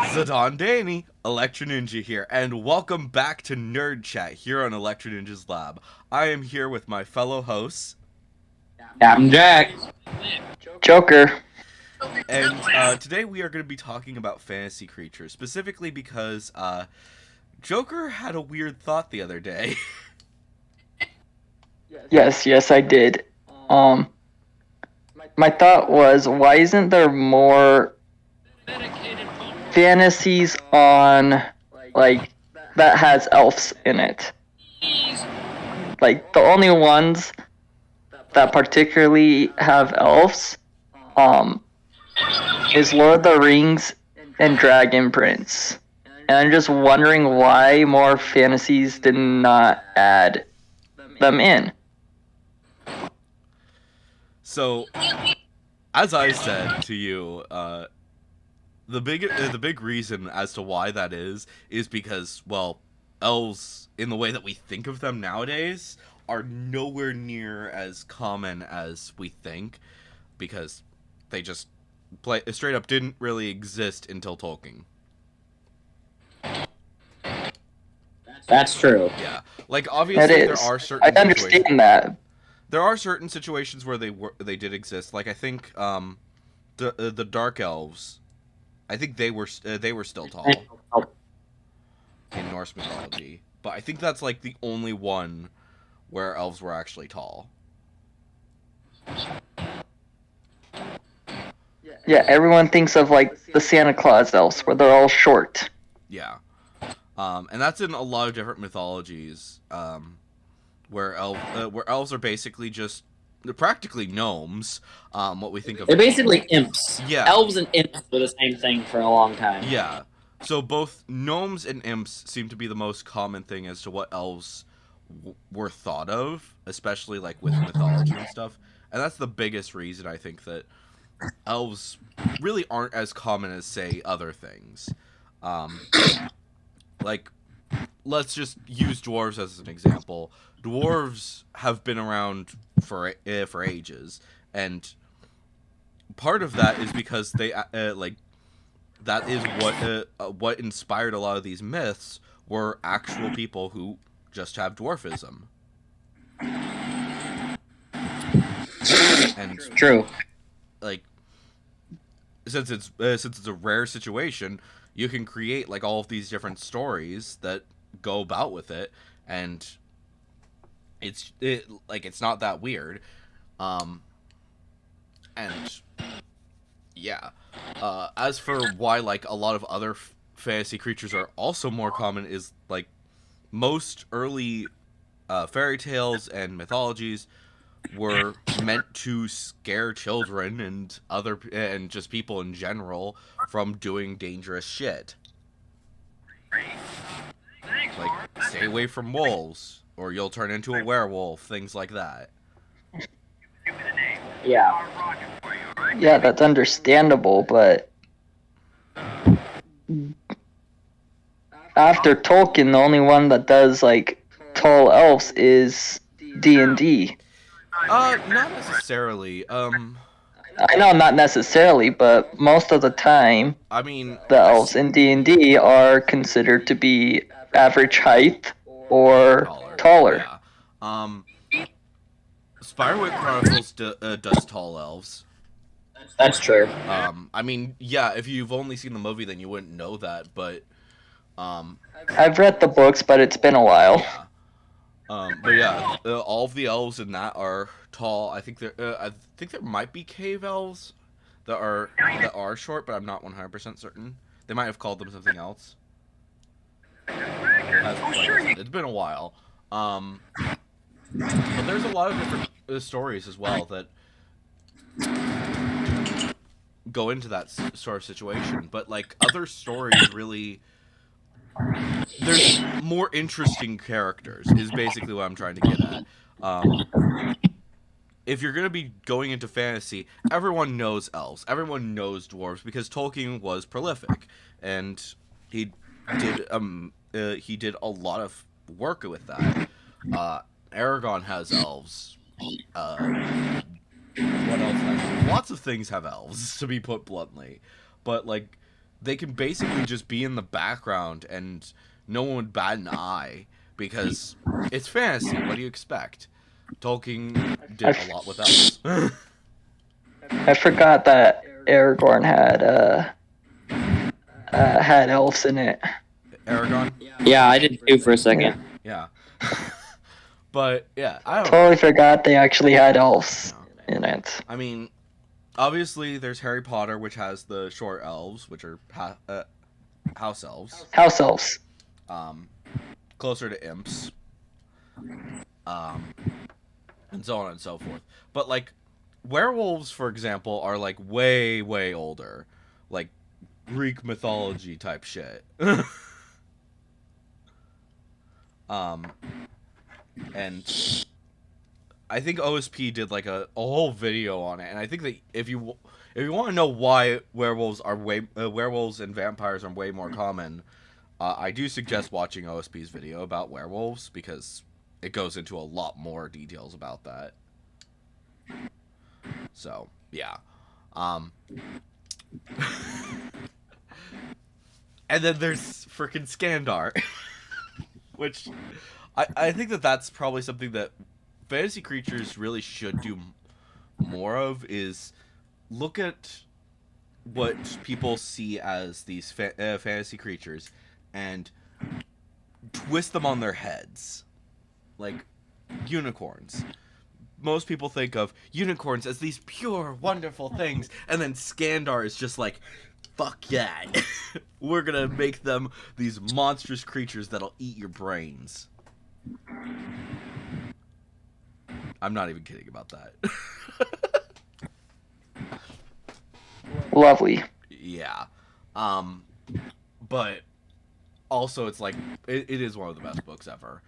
Zidane Danny, Electro Ninja here, and welcome back to Nerd Chat here on Electro Ninja's Lab. I am here with my fellow hosts, Captain Jack. Joker. and today we are going to be talking about fantasy creatures, specifically because Joker had a weird thought the other day. Yes, I did. My thought was, why isn't there more fantasies on, like, that has elves in it? Like, the only ones that particularly have elves, is Lord of the Rings and Dragon Prince. And I'm just wondering why more fantasies did not add them in. So, as I said to you, the big reason as to why that is because, well, elves, in the way that we think of them nowadays, are nowhere near as common as we think, because they just straight up didn't really exist until Tolkien. That's true. Yeah, like obviously It there is. are certain I understand that. there are certain situations where they did exist. Like I think the dark elves, I think they were still tall in Norse mythology, but I think that's like the only one where elves were actually tall. Yeah, everyone thinks of like the Santa Claus elves where they're all short. Yeah, and that's in a lot of different mythologies, where elves are basically just they're practically gnomes. What we think of They're basically imps. Yeah. Elves and imps were the same thing for a long time. Yeah. So both gnomes and imps seem to be the most common thing as to what elves were thought of, especially like with mythology and stuff. And that's the biggest reason I think that elves really aren't as common as, say, other things. Like, let's just use dwarves as an example. Dwarves have been around for ages, and part of that is because they like that is what inspired a lot of these myths were actual people who just have dwarfism. And True. like since it's a rare situation, you can create like all of these different stories that go about with it, and it's not that weird. And yeah. As for why like a lot of other fantasy creatures are also more common is like most early fairy tales and mythologies were meant to scare children and just people in general from doing dangerous shit. Like stay away from wolves or you'll turn into a werewolf, things like that. Yeah. Yeah, that's understandable, but after Tolkien, the only one that does like tall elves is D&D. Not necessarily. I know not necessarily, but most of the time, I mean, the elves in D&D are considered to be average height or taller. Yeah. Spiderwick Chronicles does tall elves. That's true. I mean, yeah, if you've only seen the movie, then you wouldn't know that, but I've read the books, but it's been a while. yeah. But yeah, all of the elves in that are tall. I think I think there might be cave elves that are short, but I'm not 100% certain. They might have called them something else. It's been a while. But there's a lot of different stories as well that go into that sort of situation. But like other stories, really, there's more interesting characters. Is basically what I'm trying to get at. If you're gonna be going into fantasy, everyone knows elves, everyone knows dwarves because Tolkien was prolific, and he did a lot of work with that. Aragon has elves. What else has? Lots of things have elves, to be put bluntly, but like they can basically just be in the background and no one would bat an eye because it's fantasy. What do you expect? Tolkien did a lot with elves. I forgot that Aragorn had elves in it. Aragon? Yeah, I did too for a second. Yeah. But, yeah, I don't know. Totally forgot they actually had elves in it. I mean, obviously there's Harry Potter, which has the short elves, which are house elves. House elves. Closer to imps. And so on and so forth. But, like, werewolves, for example, are, like, way, way older. Like, Greek mythology type shit. And I think OSP did like a whole video on it, and I think that if you want to know why werewolves and vampires are way more common, I do suggest watching OSP's video about werewolves because it goes into a lot more details about that. So yeah, and then there's freaking Skandar, which I think that that's probably something that fantasy creatures really should do more of, is look at what people see as these fantasy creatures and twist them on their heads. Like unicorns. Most people think of unicorns as these pure, wonderful things, and then Skandar is just like, fuck yeah. We're gonna make them these monstrous creatures that'll eat your brains. I'm not even kidding about that. Lovely. Yeah. But also it's like it is one of the best books ever.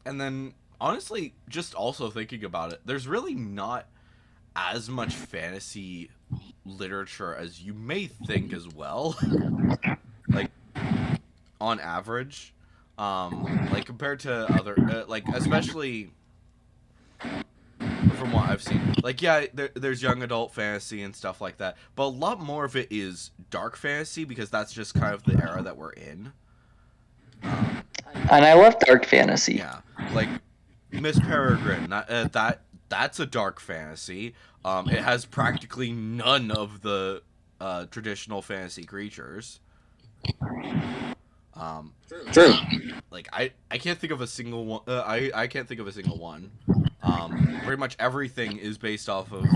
And then honestly, just also thinking about it, there's really not as much fantasy literature as you may think as well. Like on average, like compared to other like especially from what I've seen, like yeah, there's young adult fantasy and stuff like that, but a lot more of it is dark fantasy because that's just kind of the era that we're in. And I love dark fantasy. Yeah, like Miss Peregrine, that's a dark fantasy. It has practically none of the traditional fantasy creatures. True. Like I can't think of a single one. I can't think of a single one. Pretty much everything is based off of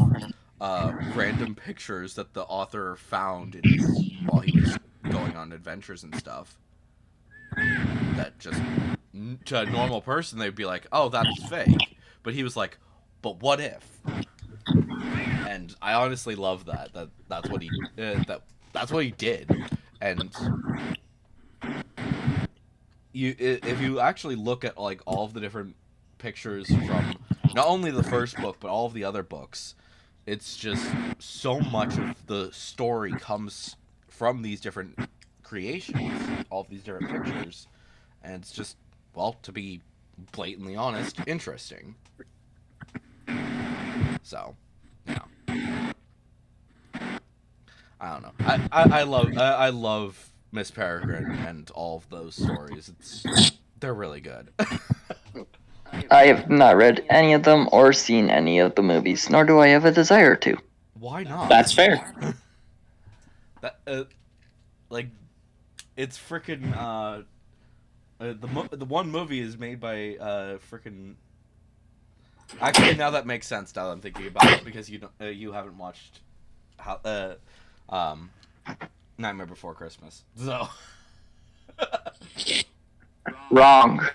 random pictures that the author found while he was going on adventures and stuff. That just to a normal person they'd be like, "Oh, that's fake," but he was like, "But what if?" And I honestly love that. That's what he that's what he did, and if you actually look at like all of the different pictures from not only the first book but all of the other books, it's just so much of the story comes from these different creations, all of these different pictures, and it's just, well, to be blatantly honest, interesting. So, yeah. I don't know. I love Miss Peregrine and all of those stories. They're really good. I have not read any of them or seen any of the movies, nor do I have a desire to. Why not? That's fair. That like it's freaking the one movie is made by freaking. Actually, now that makes sense. Now that I'm thinking about it, because you haven't watched Nightmare Before Christmas, so. Wrong.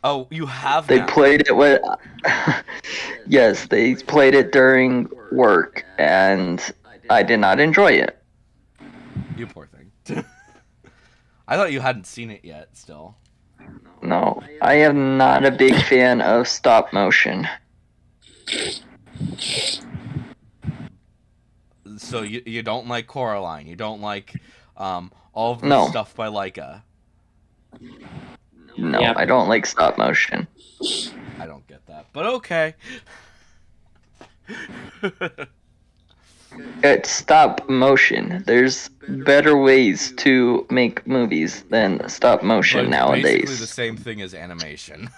Oh, you have. They now. played it with. Yes, they played it during work, and I did not enjoy it. You poor thing. I thought you hadn't seen it yet. Still. No, I am not a big fan of stop motion. So you don't like Coraline. You don't like all of the No. stuff by Laika. No, Yeah. I don't like stop motion. I don't get that, but okay. it's stop motion. There's better ways to make movies than stop motion But it's basically the nowadays. same thing as animation.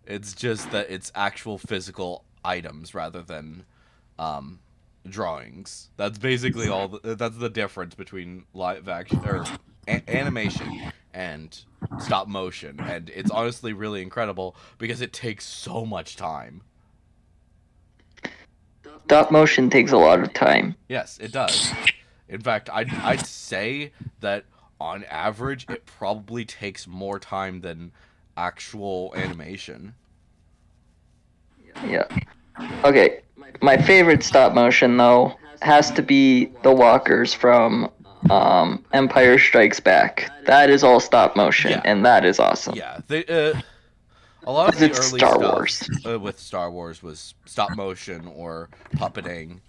It's just that it's actual physical items rather than drawings. That's basically all. That's the difference between live action or animation and stop motion, and it's honestly really incredible because it takes so much time. Stop motion takes a lot of time. Yes, it does. In fact, I'd say that on average, it probably takes more time than actual animation. Yeah. Okay. My favorite stop motion though has to be the walkers from Empire Strikes Back. That is all stop motion, Yeah. and that is awesome. Yeah, they a lot of the It's early Star stuff Wars. With Star Wars was stop motion or puppeting,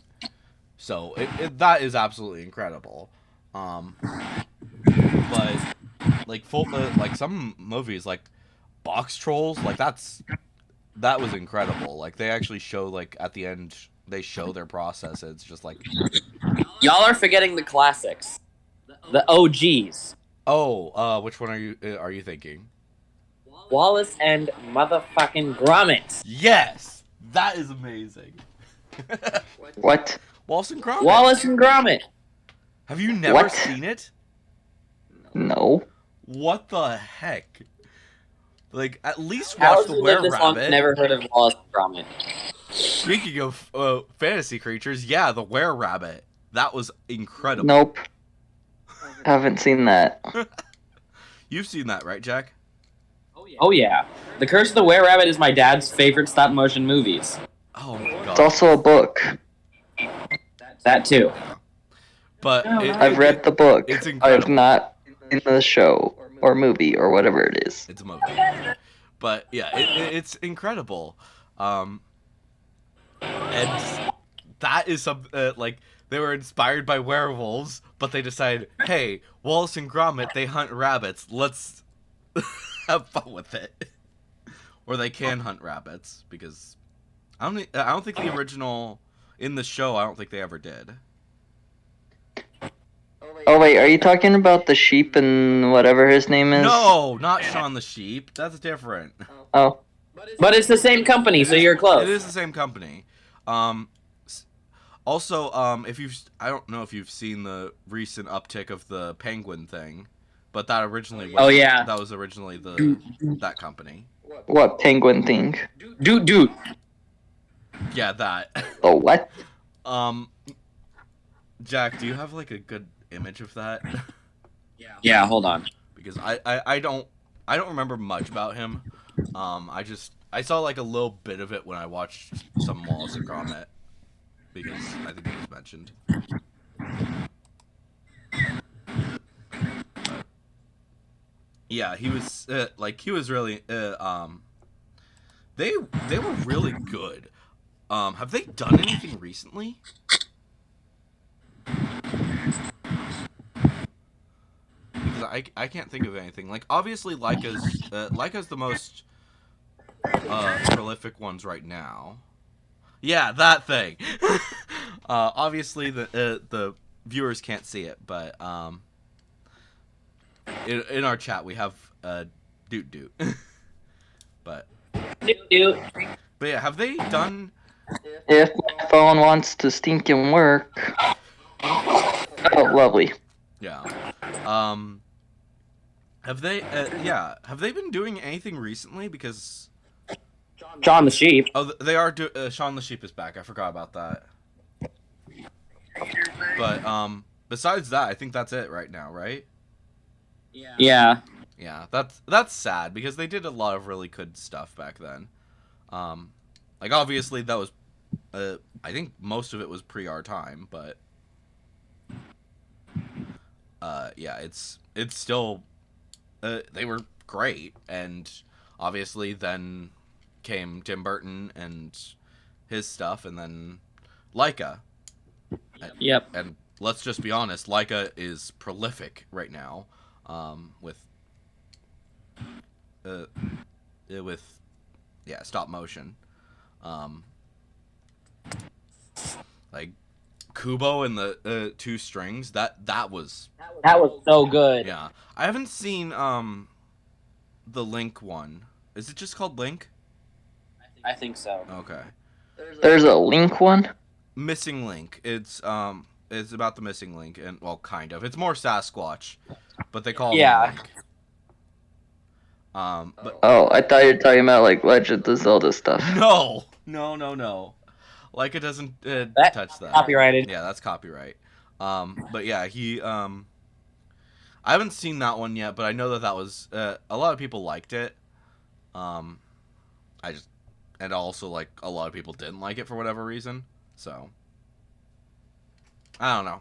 so that is absolutely incredible. But like like some movies like Box Trolls, like that was incredible. Like they actually show like at the end they show their process. It's just like, Y'all are forgetting the classics. The OGs. oh, which one are you thinking? Wallace and motherfucking Gromit. Yes, that is amazing. What? Wallace and Gromit. Wallace and Gromit. Have you never What? seen it? No. What the heck? Like, at least How watch has the you lived this long and Were-Rabbit. never heard of Wallace and Gromit? Speaking of fantasy creatures, yeah, the Were-Rabbit. That was incredible. Nope. Haven't seen that. You've seen that, right, Jack? Oh yeah. The Curse of the Were-Rabbit is my dad's favorite stop-motion movies. Oh my It's god. also a book. That too. But I've read the book. it's I have incredible. not seen the show or movie or whatever it is. It's a movie. But yeah, it's incredible. And that is some like they were inspired by werewolves, but they decided, hey, Wallace and Gromit, they hunt rabbits. Let's have fun with it. Or they can hunt rabbits because I don't think the original in the show. I don't think they ever did. Oh wait, are you talking about the sheep and whatever his name is? No, not Shaun the Sheep. That's different. Oh, But it's the same company, so you're It close. is the same company. Also, if you've, I don't know if you've seen the recent uptick of the Penguin thing, but that originally was, Oh, yeah. that was originally that company. what penguin thing? Dude. Yeah, that. Oh, what? Jack, do you have like a good image of that? Yeah, hold on. Because I don't remember much about him. I saw like a little bit of it when I watched some Wallace and Gromit because I think it was mentioned. Yeah, he was really they were really good. Have they done anything recently? Because I can't think of anything. Like obviously Leica's the most prolific ones right now. Yeah, that thing. Obviously the viewers can't see it, but in our chat we have Doot Doot. but Dude. yeah, have they done? If my phone wants to stinking work. Oh, lovely. Yeah. Have they? Have they been doing anything recently? Because John the Sheep. they are. Shaun the Sheep is back. I forgot about that. But besides that, I think that's it right now, right? Yeah. Yeah, that's sad because they did a lot of really good stuff back then. Like obviously that was, I think most of it was pre our time, but yeah, it's still, they were great, and obviously then came Tim Burton and his stuff, and then Leica. Yep. And let's just be honest, Leica is prolific right now, with stop motion. Like Kubo and the two strings. That was That was so good. yeah. I haven't seen the Link one. Is it just called Link? I think so. Okay. There's a Link one. Missing Link. It's about the missing Link, and well, kind of. It's more Sasquatch, but they call him Yeah. Link. But Oh, I thought you were talking about like Legend of Zelda stuff. no. Like it doesn't touch that. Copyrighted. Yeah, that's copyright. But yeah, he I haven't seen that one yet, but I know that was a lot of people liked it. And also like a lot of people didn't like it for whatever reason. So I don't know.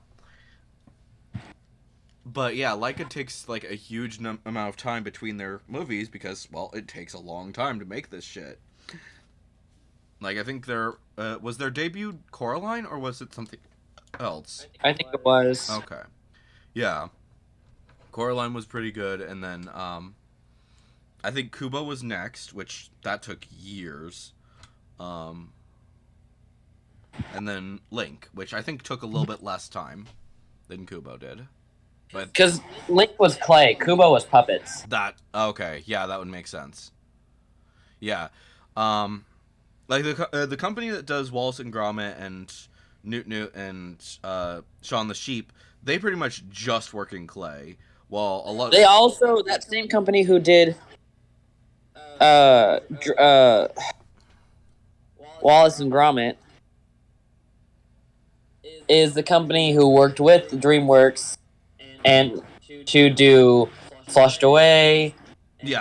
But yeah, Leica takes like a huge amount of time between their movies because, well, it takes a long time to make this shit. Like I think was their debut Coraline or was it something else? I think it was. Okay, yeah, Coraline was pretty good, and then I think Kubo was next, which that took years. And then Link, which I think took a little bit less time than Kubo did. But Because Link was clay, Kubo was puppets. okay, yeah, that would make sense. Yeah, like the company that does Wallace and Gromit and Newt and Shaun the Sheep, they pretty much just work in clay. While a lot They also, that same company who did Wallace and Gromit is the company who worked with DreamWorks and to do Flushed Away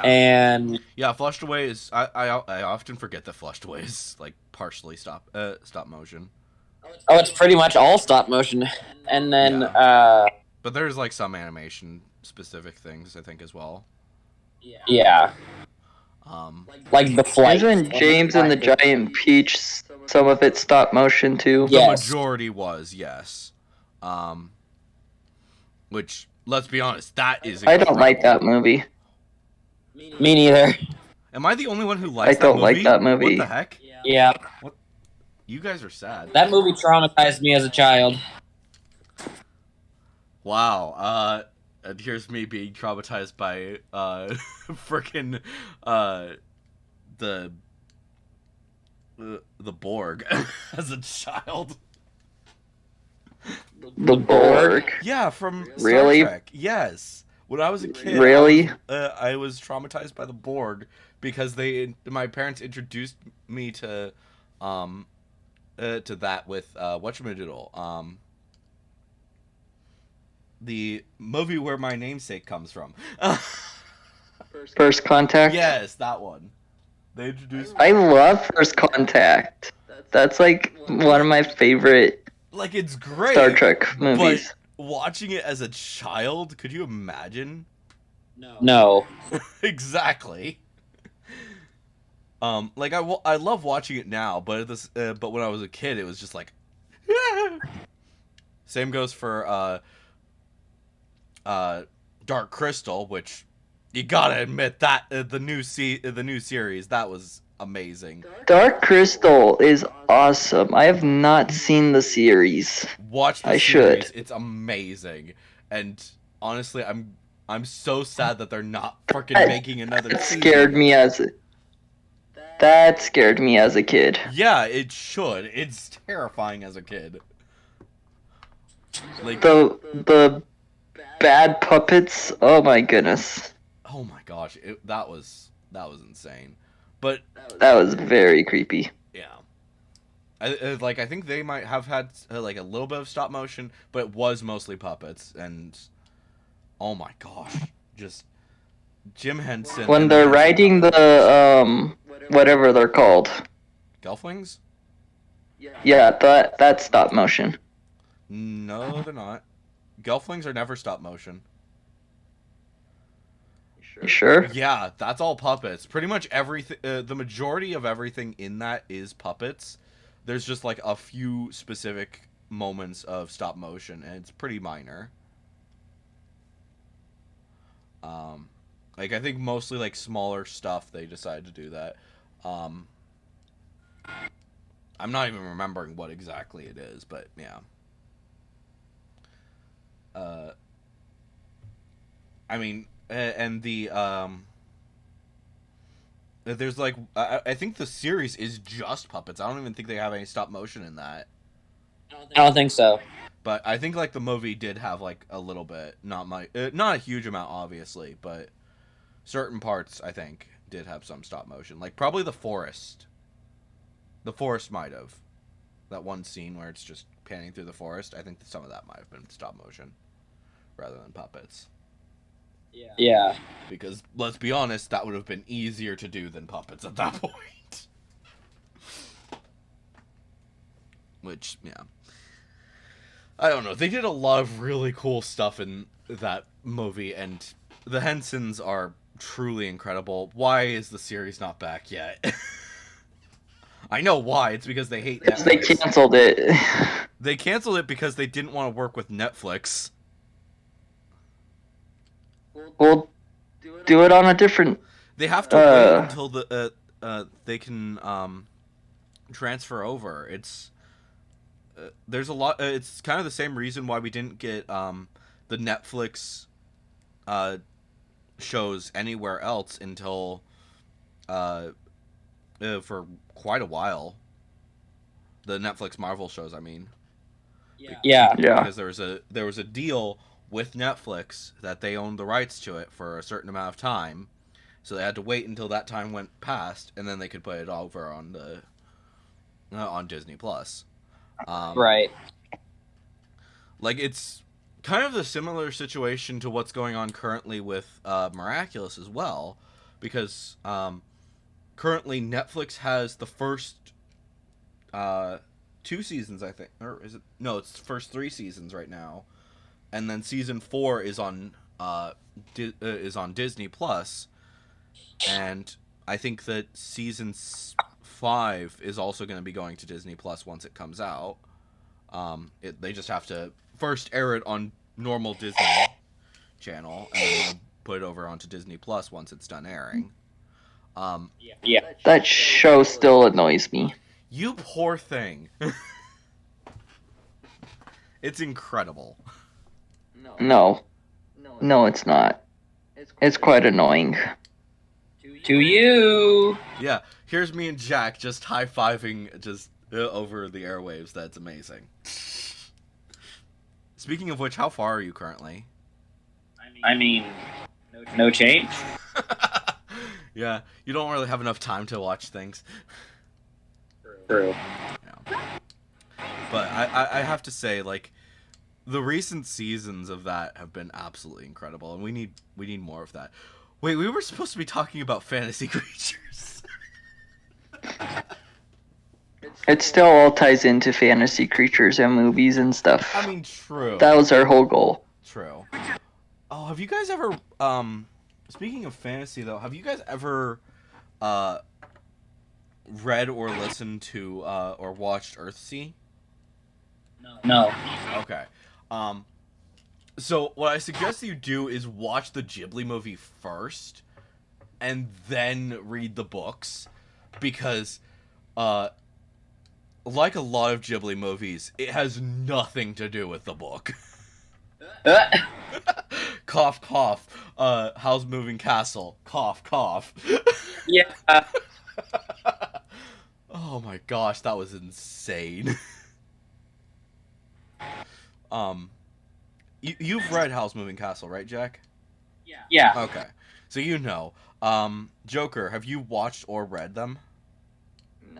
and Flushed Away is I often forget that Flushed Away is like partially stop motion. oh, it's pretty much all stop motion. And then but there's like some animation specific things I think as well. Yeah. Like the flight. Isn't James and the Giant Peach some of it stop motion too? The Yes. majority was, yes. Which, let's be honest, that is I don't like that movie. Me neither. Am I the only one who likes I don't that movie? like that movie. What the heck? Yeah. You guys are sad. That movie traumatized me as a child. Wow. And here's me being traumatized by frickin' the Borg as a child. The Borg. Yeah, from Really? Star Trek. Yes. When I was a kid, Really? I was traumatized by the Borg because my parents introduced me to that with whatchamadoodle, the movie where my namesake comes from. First Contact? Yes, that one. They introduced I love First Contact. That's like one of my favorite like it's great. Star Trek movies. But watching it as a child, could you imagine? No. Exactly. Like I love watching it now, but but when I was a kid, it was just like. Same goes for Dark Crystal, which you gotta admit that the new series that was amazing. Dark Crystal is awesome. I have not seen the series. Watch the I series; should. it's amazing. And honestly, I'm so sad that they're not freaking making another. That season. That scared me as a kid. Yeah, it should. It's terrifying as a kid. Like The bad puppets. Oh my goodness. oh my gosh, that was insane. But That was very creepy. yeah, I think they might have had like a little bit of stop motion, but it was mostly puppets. And oh my gosh, just Jim Henson When and they're Henson riding puppets. whatever they're called. Gelflings? Yeah, that's stop motion. No, they're not. Gelflings are never stop motion. You sure? Yeah, that's all puppets. Pretty much everything. The majority of everything in that is puppets. There's just like a few specific moments of stop motion, and it's pretty minor. Like I think mostly like smaller stuff they decided to do that. I'm not even remembering what exactly it is, but yeah. I mean, and the there's like I think the series is just puppets. I don't even think they have any stop motion in that. I don't think so. But I think like the movie did have like a little bit, not a huge amount, obviously, but certain parts I think did have some stop motion. Like probably the forest. The forest might have that one scene where it's just panning through the forest. I think that some of that might have been stop motion rather than puppets. Yeah. Because let's be honest, that would have been easier to do than puppets at that point. Which, yeah. I don't know. They did a lot of really cool stuff in that movie, and the Hensons are truly incredible. Why is the series not back yet? I know why. It's because they hate Netflix. They canceled it. They canceled it because they didn't want to work with Netflix. We'll do it on a different... They have to wait until they can transfer over. It's there's a lot. It's kind of the same reason why we didn't get the Netflix shows anywhere else until for quite a while. The Netflix Marvel shows, I mean. Yeah. Because there was a deal with Netflix that they owned the rights to it for a certain amount of time, so they had to wait until that time went past, and then they could put it over on the on Disney Plus. Right. Like it's kind of the similar situation to what's going on currently with Miraculous as well, because currently Netflix has the first 2 seasons, I think, or is it? No, it's the first 3 seasons right now, and then season 4 is on Disney Plus, and I think that season 5 is also going to be going to Disney Plus once it comes out. They just have to first air it on normal Disney Channel and then put it over onto Disney Plus once it's done airing. Yeah. That show still annoys me. You poor thing. It's incredible. No, it's not. It's quite annoying. To you. Yeah, here's me and Jack just high-fiving just over the airwaves. That's amazing. Speaking of which, how far are you currently? I mean, no change. Yeah, you don't really have enough time to watch things. True. Yeah. But I have to say, like, the recent seasons of that have been absolutely incredible, and we need more of that. Wait, we were supposed to be talking about fantasy creatures. It still all ties into fantasy creatures and movies and stuff. I mean, true. That was our whole goal. True. Oh, have you guys ever speaking of fantasy though, have you guys ever read or listened to or watched Earthsea? No. Okay. So what I suggest you do is watch the Ghibli movie first and then read the books, because like a lot of Ghibli movies, it has nothing to do with the book. Cough, cough. Howl's Moving Castle. Cough, cough. Yeah. Oh my gosh, that was insane. You've read Howl's Moving Castle, right, Jack? Yeah. Okay. So you know. Joker, have you watched or read them?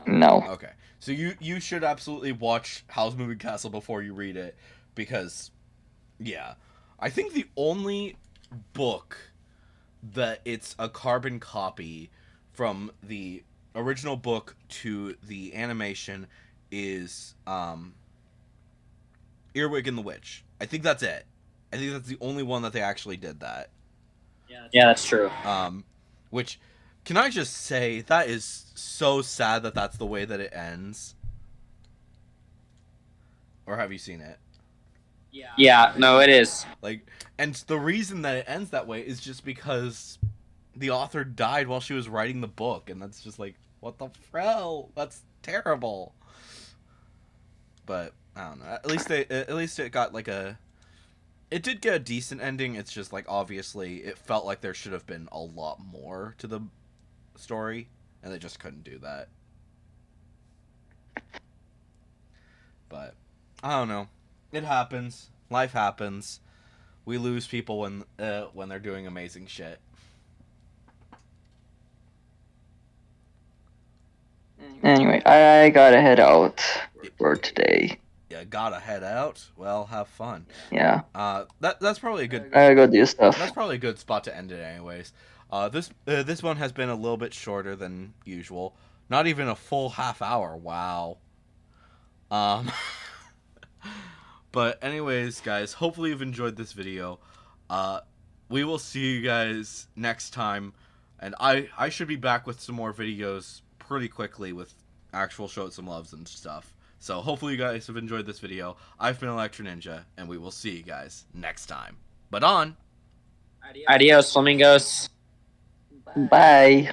No. Okay. So you should absolutely watch Howl's Moving Castle before you read it, because yeah. I think the only book that it's a carbon copy from the original book to the animation is Earwig and the Witch. I think that's it. I think that's the only one that they actually did that. Yeah, that's true. Which, can I just say, that is so sad that that's the way that it ends. Or have you seen it? Yeah, no, it is. Like, and the reason that it ends that way is just because the author died while she was writing the book, and that's just like, what the hell? That's terrible. But I don't know. At least it got like a It did get a decent ending. It's just like obviously it felt like there should have been a lot more to the story, and they just couldn't do that. But I don't know. It happens. Life happens. We lose people when they're doing amazing shit. Anyway, I gotta head out for today. Yeah, gotta head out. Well, have fun. Yeah. That's probably a good. I gotta go do stuff. That's probably a good spot to end it, anyways. This one has been a little bit shorter than usual. Not even a full half hour. Wow. But anyways, guys, hopefully you've enjoyed this video. We will see you guys next time, and I should be back with some more videos pretty quickly with actual Show It Some Loves and stuff. So hopefully you guys have enjoyed this video. I've been Electro Ninja, and we will see you guys next time. But on. Adios, flamingos. Bye.